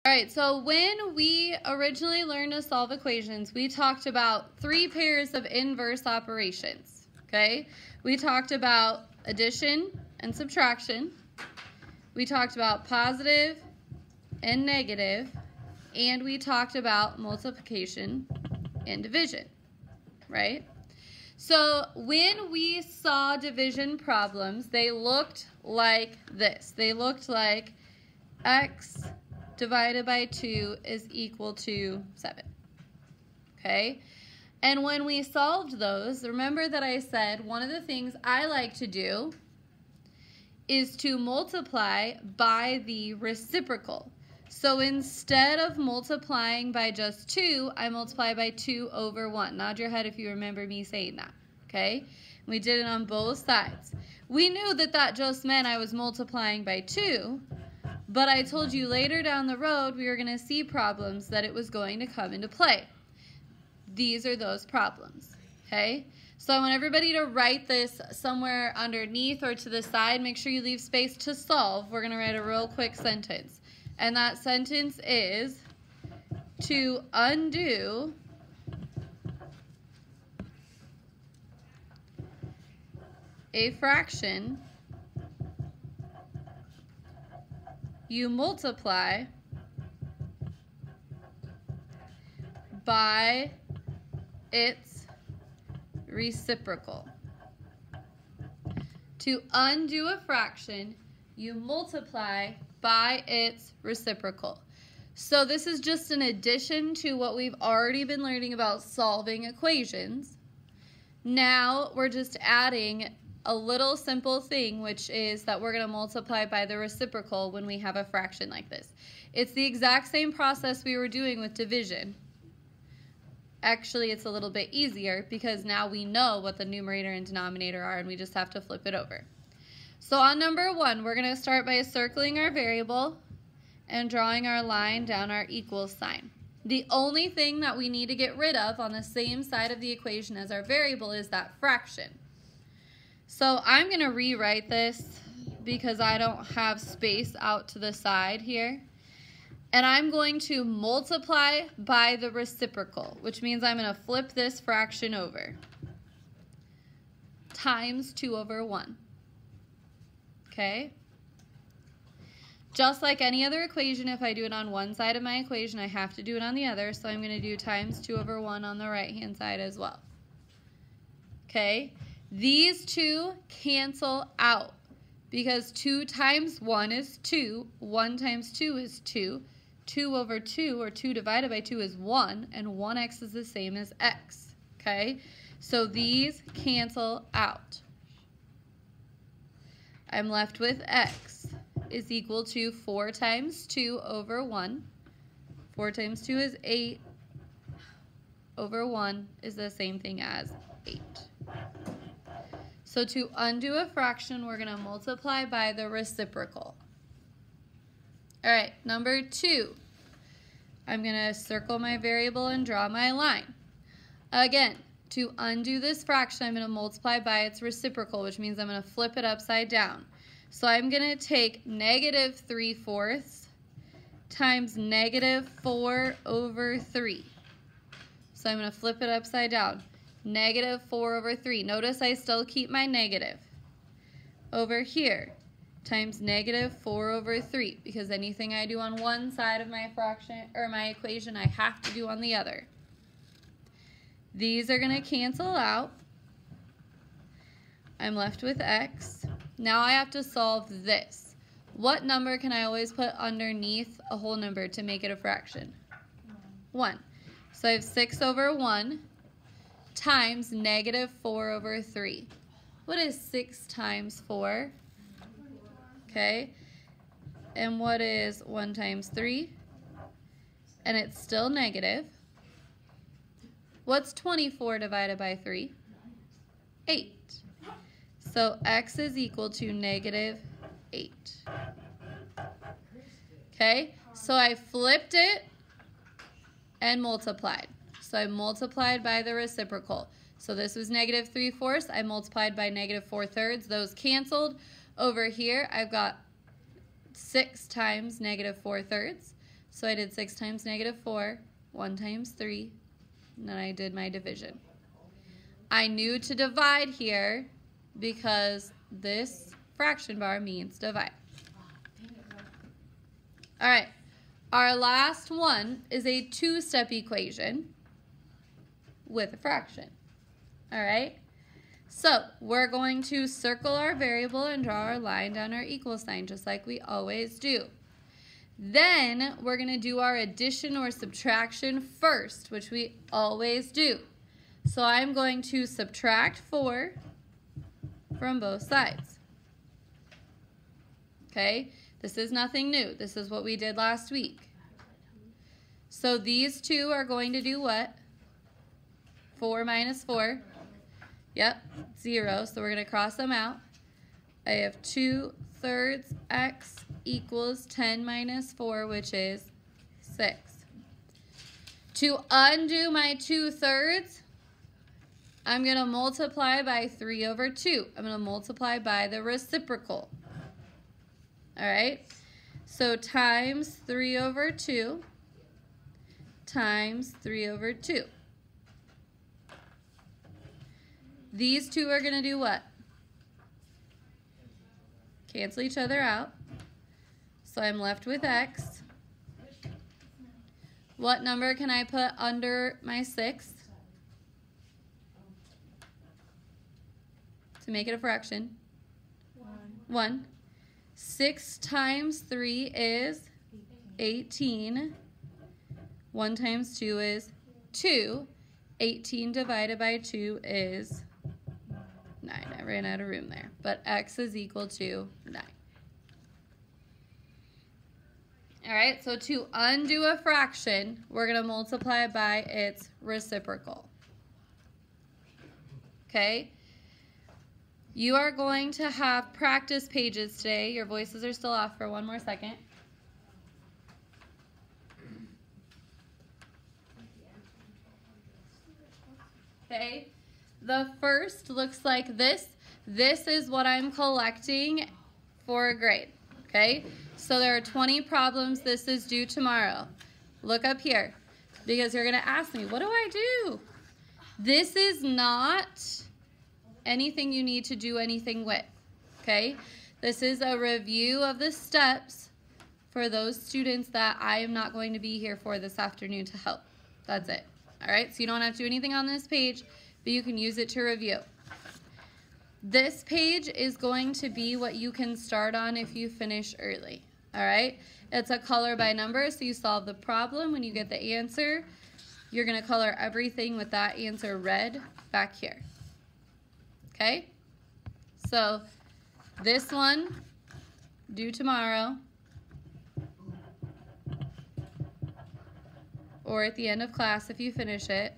All right, so when we originally learned to solve equations, we talked about 3 pairs of inverse operations, okay? We talked about addition and subtraction. We talked about positive and negative, and we talked about multiplication and division, right? So when we saw division problems, they looked like this. They looked like x divided by 2 is equal to 7, okay? And when we solved those, remember that I said one of the things I like to do is to multiply by the reciprocal. So instead of multiplying by just 2, I multiply by 2 over 1. Nod your head if you remember me saying that, okay? We did it on both sides. We knew that that just meant I was multiplying by 2, but I told you later down the road we were going to see problems that it was going to come into play. These are those problems, okay? So I want everybody to write this somewhere underneath or to the side. Make sure you leave space to solve. We're going to write a real quick sentence. And that sentence is, to undo a fraction, you multiply by its reciprocal. To undo a fraction, you multiply by its reciprocal. So this is just an addition to what we've already been learning about solving equations. Now we're just adding a little simple thing, which is that we're going to multiply by the reciprocal when we have a fraction like this. It's the exact same process we were doing with division. Actually, it's a little bit easier because now we know what the numerator and denominator are, and we just have to flip it over. So on number 1, we're going to start by circling our variable and drawing our line down our equal sign. The only thing that we need to get rid of on the same side of the equation as our variable is that fraction. So I'm going to rewrite this because I don't have space out to the side here. And I'm going to multiply by the reciprocal, which means I'm going to flip this fraction over, times 2 over 1. Okay? Just like any other equation, if I do it on one side of my equation, I have to do it on the other. So I'm going to do times 2 over 1 on the right-hand side as well. Okay? These two cancel out because 2 times 1 is 2, 1 times 2 is 2, 2 over 2, or 2 divided by 2 is 1, and 1x is the same as x, okay? So these cancel out. I'm left with x is equal to 4 times 2 over 1. 4 times 2 is 8 over 1 is the same thing as 8. So to undo a fraction, we're going to multiply by the reciprocal. All right, number 2. I'm going to circle my variable and draw my line. Again, to undo this fraction, I'm going to multiply by its reciprocal, which means I'm going to flip it upside down. So I'm going to take negative 3/4 times negative 4 over 3. So I'm going to flip it upside down. Negative 4 over 3. Notice I still keep my negative. Over here, times negative 4 over 3, because anything I do on one side of my fraction or my equation, I have to do on the other. These are going to cancel out. I'm left with x. Now I have to solve this. What number can I always put underneath a whole number to make it a fraction? 1. So I have 6 over 1 times negative 4 over 3. What is 6 times 4? Okay. And what is 1 times 3? And it's still negative. What's 24 divided by 3? 8. So x is equal to negative 8. Okay, so I flipped it and multiplied. So I multiplied by the reciprocal. So this was negative 3/4. I multiplied by negative 4/3. Those canceled. Over here, I've got 6 times negative 4/3. So I did 6 times -4, 1 times 3, and then I did my division. I knew to divide here because this fraction bar means divide. All right, our last one is a two-step equation with a fraction. All right, so we're going to circle our variable and draw our line down our equal sign just like we always do. Then we're going to do our addition or subtraction first, which we always do. So I'm going to subtract 4 from both sides. Okay, this is nothing new. This is what we did last week. So these two are going to do what? 4 minus 4. Yep, 0. So we're going to cross them out. I have 2/3 x equals 10 minus 4, which is 6. To undo my 2/3, I'm going to multiply by 3/2. I'm going to multiply by the reciprocal. All right, so times 3/2 times 3/2. These two are going to do what? Cancel each other out. So I'm left with x. What number can I put under my 6 to make it a fraction? 1. 6 times 3 is 18. 1 times 2 is 2. 18 divided by 2 is 9. I ran out of room there. But x is equal to 9. All right, so to undo a fraction, we're going to multiply by its reciprocal. Okay? You are going to have practice pages today. Your voices are still off for one more second. Okay? The first looks like this. This is what I'm collecting for a grade. Okay? So there are 20 problems. This is due tomorrow. Look up here because you're going to ask me, what do I do? This is not anything you need to do anything with. Okay? This is a review of the steps for those students that I am not going to be here for this afternoon to help. That's it. All right? So you don't have to do anything on this page, but you can use it to review. This page is going to be what you can start on if you finish early. All right? It's a color by number, so you solve the problem. When you get the answer, you're going to color everything with that answer red back here. Okay? So this one, due tomorrow, or at the end of class if you finish it.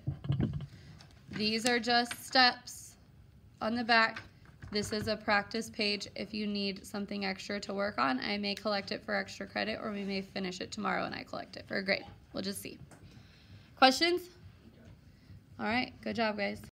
These are just steps on the back. This is a practice page. If you need something extra to work on, I may collect it for extra credit, or we may finish it tomorrow and I collect it for a grade. We'll just see. Questions? All right, good job, guys.